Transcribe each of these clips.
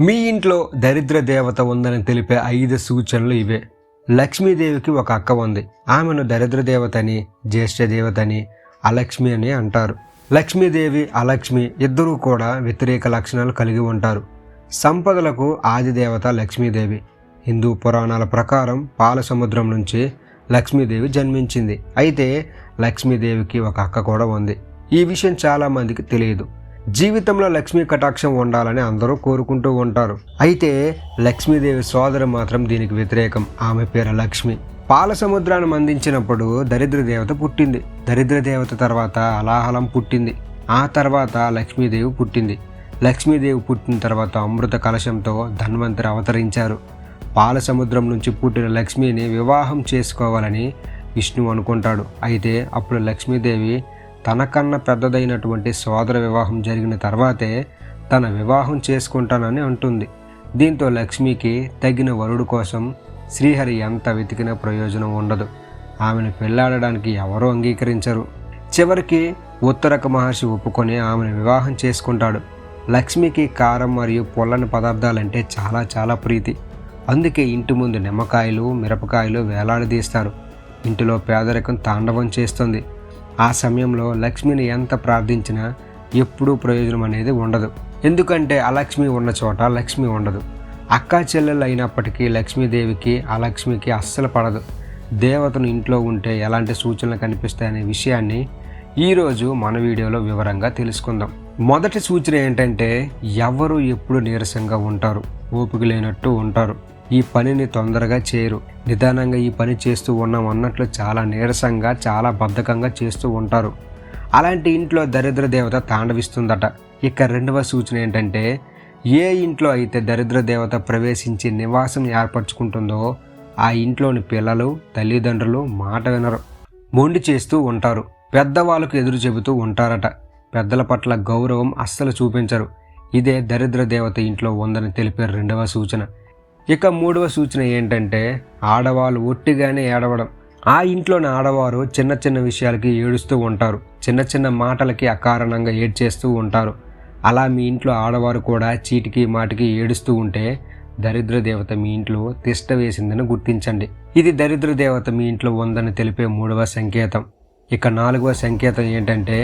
మీ ఇంట్లో దరిద్ర దేవత ఉందని తెలిపే 5 సూచనలు ఇవే. లక్ష్మీదేవికి ఒక అక్క ఉంది. ఆమెను దరిద్ర దేవతని, జ్యేష్ఠ దేవతని, అలక్ష్మి అని అంటారు. లక్ష్మీదేవి, అలక్ష్మి ఇద్దరూ కూడా వ్యతిరేక లక్షణాలు కలిగి ఉంటారు. సంపదలకు ఆది దేవత లక్ష్మీదేవి. హిందూ పురాణాల ప్రకారం పాల సముద్రం నుంచి లక్ష్మీదేవి జన్మించింది. అయితే లక్ష్మీదేవికి ఒక అక్క కూడా ఉంది. ఈ విషయం చాలా మందికి తెలియదు. జీవితంలో లక్ష్మీ కటాక్షం ఉండాలని అందరూ కోరుకుంటూ ఉంటారు. అయితే లక్ష్మీదేవి సోదరు మాత్రం దీనికి వ్యతిరేకం. ఆమె పేరు లక్ష్మి. పాల సముద్రాన్ని మందించినప్పుడు దరిద్ర దేవత పుట్టింది. దరిద్ర దేవత తర్వాత అలాహలం పుట్టింది. ఆ తర్వాత లక్ష్మీదేవి పుట్టింది. లక్ష్మీదేవి పుట్టిన తర్వాత అమృత కలశంతో ధన్వంతరి అవతరించారు. పాల సముద్రం నుంచి పుట్టిన లక్ష్మిని వివాహం చేసుకోవాలని విష్ణువు అనుకుంటాడు. అయితే అప్పుడు లక్ష్మీదేవి తనకన్నా పెద్దదైనటువంటి సోదర వివాహం జరిగిన తర్వాతే తన వివాహం చేసుకుంటానని అంటుంది. దీంతో లక్ష్మికి తగిన వరుడు కోసం శ్రీహరి ఎంత వెతికినా ప్రయోజనం ఉండదు. ఆమెను పెళ్లాడడానికి ఎవరూ అంగీకరించరు. చివరికి ఉత్తరక మహర్షి ఒప్పుకొని ఆమెను వివాహం చేసుకుంటాడు. లక్ష్మికి కారం మరియు పొల్లని పదార్థాలంటే చాలా చాలా ప్రీతి. అందుకే ఇంటి ముందు నిమ్మకాయలు, మిరపకాయలు వేలాడదీస్తారు. ఇంటిలో పేదరికం తాండవం చేస్తుంది. ఆ సమయంలో లక్ష్మిని ఎంత ప్రార్థించినా ఎప్పుడూ ప్రయోజనం అనేది ఉండదు. ఎందుకంటే అలక్ష్మి ఉన్న చోట లక్ష్మి ఉండదు. అక్కా చెల్లెలు అయినప్పటికీ లక్ష్మీదేవికి అలక్ష్మికి అస్సలు పడదు. దేవతను ఇంట్లో ఉంటే ఎలాంటి సూచనలు కనిపిస్తాయనే విషయాన్ని ఈరోజు మన వీడియోలో వివరంగా తెలుసుకుందాం. మొదటి సూచన ఏంటంటే ఎవరు ఎప్పుడు నీరసంగా ఉంటారు, ఓపిక లేనట్టు ఉంటారు. ఈ పనిని తొందరగా చేయరు. నిదానంగా ఈ పని చేస్తూ ఉన్నాం అన్నట్లు చాలా నీరసంగా, చాలా బద్ధకంగా చేస్తూ ఉంటారు. అలాంటి ఇంట్లో దరిద్ర దేవత తాండవిస్తుందట. ఇక రెండవ సూచన ఏంటంటే ఏ ఇంట్లో అయితే దరిద్ర దేవత ప్రవేశించి నివాసం ఏర్పరచుకుంటుందో ఆ ఇంట్లోని పిల్లలు, తల్లిదండ్రులు మాట వినరు, మొండి చేస్తూ ఉంటారు. పెద్దవాళ్ళకు ఎదురు చెబుతూ ఉంటారట. పెద్దల పట్ల గౌరవం అస్సలు చూపించరు. ఇదే దరిద్ర దేవత ఇంట్లో ఉందని తెలిపే రెండవ సూచన. ఇక మూడవ సూచన ఏంటంటే ఆడవాళ్ళు ఒట్టిగానే ఏడవడం. ఆ ఇంట్లోని ఆడవారు చిన్న చిన్న విషయాలకి ఏడుస్తూ ఉంటారు. చిన్న చిన్న మాటలకి అకారణంగా ఏడ్చేస్తూ ఉంటారు. అలా మీ ఇంట్లో ఆడవారు కూడా చీటికి మాటికి ఏడుస్తూ ఉంటే దరిద్ర దేవత మీ ఇంట్లో తిష్ట వేసిందని గుర్తించండి. ఇది దరిద్ర దేవత మీ ఇంట్లో ఉందని తెలిపే మూడవ సంకేతం. ఇక నాలుగవ సంకేతం ఏంటంటే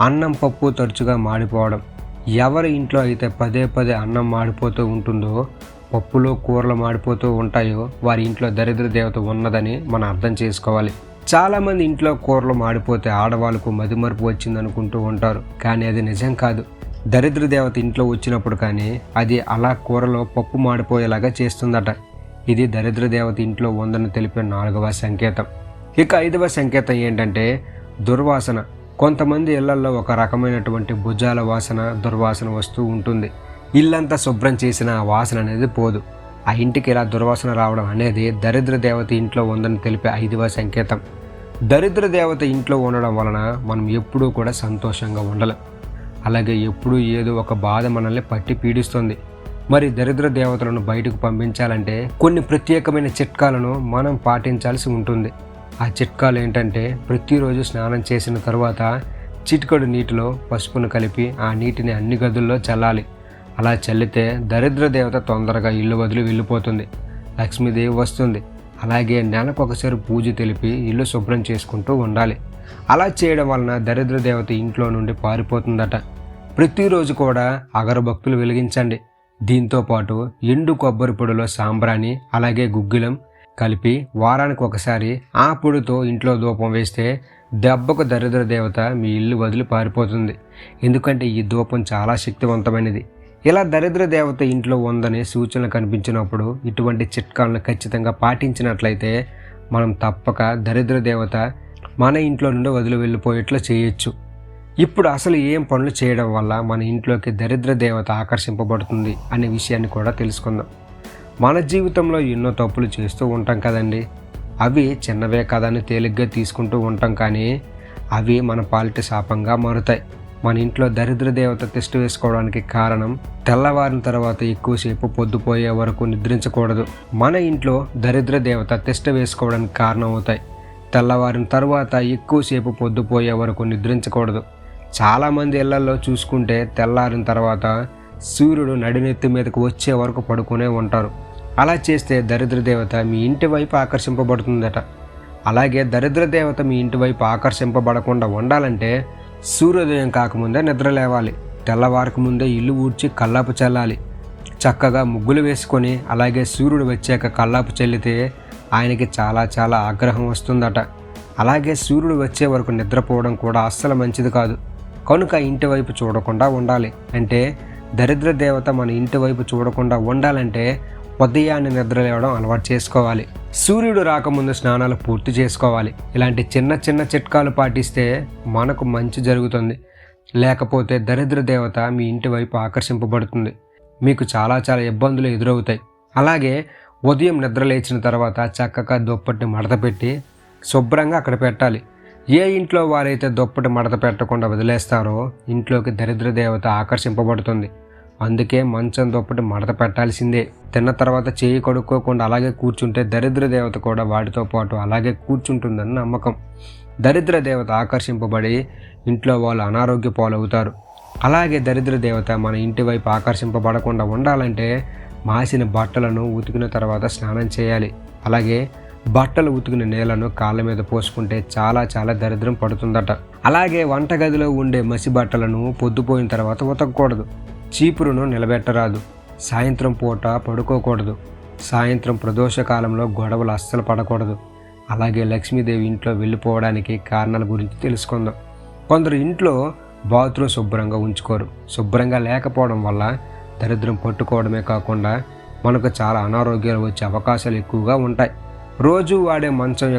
అన్నం పప్పు తరచుగా మాడిపోవడం. ఎవరి ఇంట్లో అయితే పదే పదే అన్నం మాడిపోతూ ఉంటుందో, పప్పులో కూరలు మాడిపోతూ ఉంటాయో వారి ఇంట్లో దరిద్ర దేవత ఉన్నదని మనం అర్థం చేసుకోవాలి. చాలామంది ఇంట్లో కూరలు మాడిపోతే ఆడవాళ్ళకు మతిమరుపు వచ్చిందనుకుంటూ ఉంటారు. కానీ అది నిజం కాదు. దరిద్ర దేవత ఇంట్లో వచ్చినప్పుడు కానీ అది అలా కూరలో పప్పు మాడిపోయేలాగా చేస్తుందట. ఇది దరిద్ర దేవత ఇంట్లో ఉందని తెలిపే నాలుగవ సంకేతం. ఇక ఐదవ సంకేతం ఏంటంటే దుర్వాసన. కొంతమంది ఇళ్లల్లో ఒక రకమైనటువంటి భుజాల వాసన, దుర్వాసన వస్తూ ఉంటుంది. ఇల్లంతా శుభ్రం చేసిన ఆ వాసన అనేది పోదు. ఆ ఇంటికి ఇలా దుర్వాసన రావడం అనేది దరిద్ర దేవత ఇంట్లో ఉందని తెలిపే ఐదవ సంకేతం. దరిద్ర దేవత ఇంట్లో ఉండడం వలన మనం ఎప్పుడూ కూడా సంతోషంగా ఉండలేం. అలాగే ఎప్పుడూ ఏదో ఒక బాధ మనల్ని పట్టి పీడిస్తుంది. మరి దరిద్ర దేవతలను బయటకు పంపించాలంటే కొన్ని ప్రత్యేకమైన చిట్కాలను మనం పాటించాల్సి ఉంటుంది. ఆ చిట్కాలు ఏంటంటే ప్రతిరోజు స్నానం చేసిన తర్వాత చిటికెడు నీటిలో పసుపును కలిపి ఆ నీటిని అన్ని గదుల్లో చల్లాలి. అలా చల్లితే దరిద్ర దేవత తొందరగా ఇల్లు వదిలి వెళ్ళిపోతుంది. లక్ష్మీదేవి వస్తుంది. అలాగే నెలకొకసారి పూజ తెలిపి ఇల్లు శుభ్రం చేసుకుంటూ ఉండాలి. అలా చేయడం వలన దరిద్ర దేవత ఇంట్లో నుండి పారిపోతుందట. ప్రతిరోజు కూడా అగరబత్తులు వెలిగించండి. దీంతోపాటు ఎండు కొబ్బరి పొడిలో సాంబ్రాణి, అలాగే గుగ్గిలం కలిపి వారానికి ఒకసారి ఆ పొడితో ఇంట్లో ధూపం వేస్తే దెబ్బకు దరిద్ర దేవత మీ ఇల్లు వదిలి పారిపోతుంది. ఎందుకంటే ఈ ధూపం చాలా శక్తివంతమైనది. ఇలా దరిద్ర దేవత ఇంట్లో ఉందని సూచనలు కనిపించినప్పుడు ఇటువంటి చిట్కాలను ఖచ్చితంగా పాటించినట్లయితే మనం తప్పక దరిద్ర దేవత మన ఇంట్లో నుండి వదిలి వెళ్ళిపోయేట్లు చేయొచ్చు. ఇప్పుడు అసలు ఏం పనులు చేయడం వల్ల మన ఇంట్లోకి దరిద్ర దేవత ఆకర్షింపబడుతుంది అనే విషయాన్ని కూడా తెలుసుకుందాం. మన జీవితంలో ఎన్నో తప్పులు చేస్తూ ఉంటాం కదండి. అవి చిన్నవే కదని తేలిగ్గా తీసుకుంటూ ఉంటాం. కానీ అవి మన పాలిటి శాపంగా మారుతాయి. మన ఇంట్లో దరిద్ర దేవత తిష్ట వేసుకోవడానికి కారణం తెల్లవారిన తర్వాత ఎక్కువసేపు పొద్దుపోయే వరకు నిద్రించకూడదు. మన ఇంట్లో దరిద్ర దేవత తిష్ట వేసుకోవడానికి కారణం అవుతాయి తెల్లవారిన తర్వాత ఎక్కువసేపు పొద్దుపోయే వరకు నిద్రించకూడదు. చాలామంది ఇళ్లలో చూసుకుంటే తెల్లారిన తర్వాత సూర్యుడు నడినెత్తి మీదకు వచ్చే వరకు పడుకునే ఉంటారు. అలా చేస్తే దరిద్ర దేవత మీ ఇంటి వైపు ఆకర్షింపబడుతుందట. అలాగే దరిద్ర దేవత మీ ఇంటి వైపు ఆకర్షింపబడకుండా ఉండాలంటే సూర్యోదయం కాకముందే నిద్ర లేవాలి. తెల్లవారకు ముందే ఇల్లు ఊడ్చి కల్లాపు చల్లాలి. చక్కగా ముగ్గులు వేసుకొని అలాగే సూర్యుడు వచ్చాక కల్లాపు చల్లితే ఆయనకి చాలా చాలా ఆగ్రహం వస్తుందట. అలాగే సూర్యుడు వచ్చే వరకు నిద్రపోవడం కూడా అస్సలు మంచిది కాదు. కనుక ఇంటి వైపు చూడకుండా ఉండాలి. అంటే దరిద్ర దేవత మన ఇంటి వైపు చూడకుండా ఉండాలంటే ఉదయాన్నే నిద్ర లేవడం అలవాటు చేసుకోవాలి. సూర్యుడు రాకముందు స్నానాలు పూర్తి చేసుకోవాలి. ఇలాంటి చిన్న చిన్న చిట్కాలు పాటిస్తే మనకు మంచి జరుగుతుంది. లేకపోతే దరిద్ర దేవత మీ ఇంటి వైపు ఆకర్షింపబడుతుంది. మీకు చాలా చాలా ఇబ్బందులు ఎదురవుతాయి. అలాగే ఉదయం నిద్ర లేచిన తర్వాత చక్కగా దుప్పటి మడత పెట్టి శుభ్రంగా అక్కడ పెట్టాలి. ఏ ఇంట్లో వారైతే దుప్పటి మడత పెట్టకుండా వదిలేస్తారో ఇంట్లోకి దరిద్ర దేవత ఆకర్షింపబడుతుంది. అందుకే మంచం దుప్పటి మడత పెట్టాల్సిందే. తిన్న తర్వాత చేయి కడుక్కోకుండా అలాగే కూర్చుంటే దరిద్ర దేవత కూడా వాటితో పాటు అలాగే కూర్చుంటుందని నమ్మకం. దరిద్ర దేవత ఆకర్షింపబడి ఇంట్లో వాళ్ళు అనారోగ్య పాలవుతారు. అలాగే దరిద్ర దేవత మన ఇంటి వైపు ఆకర్షింపబడకుండా ఉండాలంటే మాసిన బట్టలను ఉతికిన తర్వాత స్నానం చేయాలి. అలాగే బట్టలు ఉతికిన నీళ్లను కాళ్ళ మీద పోసుకుంటే చాలా చాలా దరిద్రం పడుతుందట. అలాగే వంటగదిలో ఉండే మసి బట్టలను పొద్దుపోయిన తర్వాత ఉతకకూడదు. చీపురును నిలబెట్టరాదు. సాయంత్రం పూట పడుకోకూడదు. సాయంత్రం ప్రదోష కాలంలో గొడవలు అస్సలు పడకూడదు. అలాగే లక్ష్మీదేవి ఇంట్లో వెళ్ళిపోవడానికి కారణాల గురించి తెలుసుకుందాం. కొందరు ఇంట్లో బాత్రూమ్ శుభ్రంగా ఉంచుకోరు. శుభ్రంగా లేకపోవడం వల్ల దరిద్రం పట్టుకోవడమే కాకుండా మనకు చాలా అనారోగ్యాలు వచ్చే అవకాశాలు ఎక్కువగా ఉంటాయి. రోజు వాడే మంచం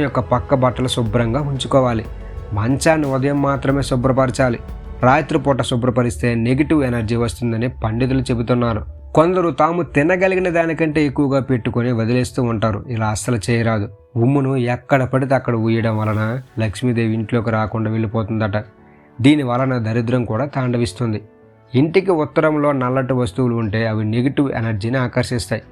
యొక్క పక్క బట్టలు శుభ్రంగా ఉంచుకోవాలి. మంచాన్ని ఉదయం మాత్రమే శుభ్రపరచాలి. రాత్రిపూట శుభ్రపరిస్తే నెగిటివ్ ఎనర్జీ వస్తుందని పండితులు చెబుతున్నారు. కొందరు తాము తినగలిగిన దానికంటే ఎక్కువగా పెట్టుకొని వదిలేస్తూ ఉంటారు. ఇలా అస్సలు చేయరాదు. ఉమ్మును ఎక్కడ పడితే అక్కడ ఊయడం వలన లక్ష్మీదేవి ఇంట్లోకి రాకుండా వెళ్ళిపోతుందట. దీని వలన దరిద్రం కూడా తాండవిస్తుంది. ఇంటికి ఉత్తరంలో నల్లటి వస్తువులు ఉంటే అవి నెగిటివ్ ఎనర్జీని ఆకర్షిస్తాయి.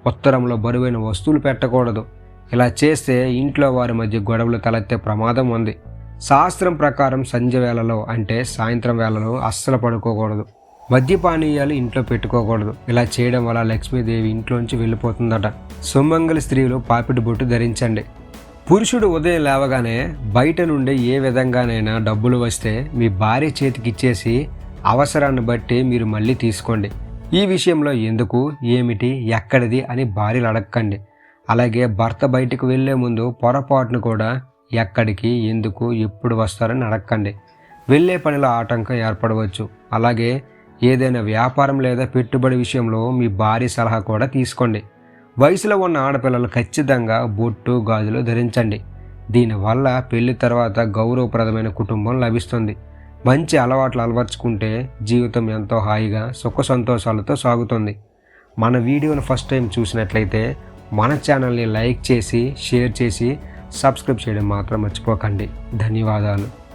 ఉత్తరంలో బరువైన వస్తువులు పెట్టకూడదు. ఇలా చేస్తే ఇంట్లో వారి మధ్య గొడవలు తలెత్తే ప్రమాదం ఉంది. శాస్త్రం ప్రకారం సంధ్య వేళలో అంటే సాయంత్రం వేళలో అస్సలు పడుకోకూడదు. మద్యపానీయాలు ఇంట్లో పెట్టుకోకూడదు. ఇలా చేయడం వల్ల లక్ష్మీదేవి ఇంట్లోంచి వెళ్ళిపోతుందట. సుమంగళి స్త్రీలు పాపిడి బొట్టు ధరించండి. పురుషుడు ఉదయం లేవగానే బయట నుండి ఏ విధంగానైనా డబ్బులు వస్తే మీ భార్య చేతికి ఇచ్చేసి అవసరాన్ని బట్టి మీరు మళ్ళీ తీసుకోండి. ఈ విషయంలో ఎందుకు, ఏమిటి, ఎక్కడిది అని భార్యలు అడగకండి. అలాగే భర్త బయటకు వెళ్లే ముందు పొరపాటును కూడా ఎక్కడికి, ఎందుకు, ఎప్పుడు వస్తారని అడగకండి. వెళ్ళే పనిలో ఆటంకం ఏర్పడవచ్చు. అలాగే ఏదైనా వ్యాపారం లేదా పెట్టుబడి విషయంలో మీ భార్య సలహా కూడా తీసుకోండి. వయసులో ఉన్న ఆడపిల్లలు ఖచ్చితంగా బొట్టు, గాజులు ధరించండి. దీనివల్ల పెళ్లి తర్వాత గౌరవప్రదమైన కుటుంబం లభిస్తుంది. మంచి అలవాట్లు అలవర్చుకుంటే జీవితం ఎంతో హాయిగా సుఖ సంతోషాలతో సాగుతుంది. మన వీడియోను ఫస్ట్ టైం చూసినట్లయితే మన ఛానల్ని లైక్ చేసి, షేర్ చేసి, సబ్స్క్రైబ్ చేయడం మాత్రం మర్చిపోకండి. ధన్యవాదాలు.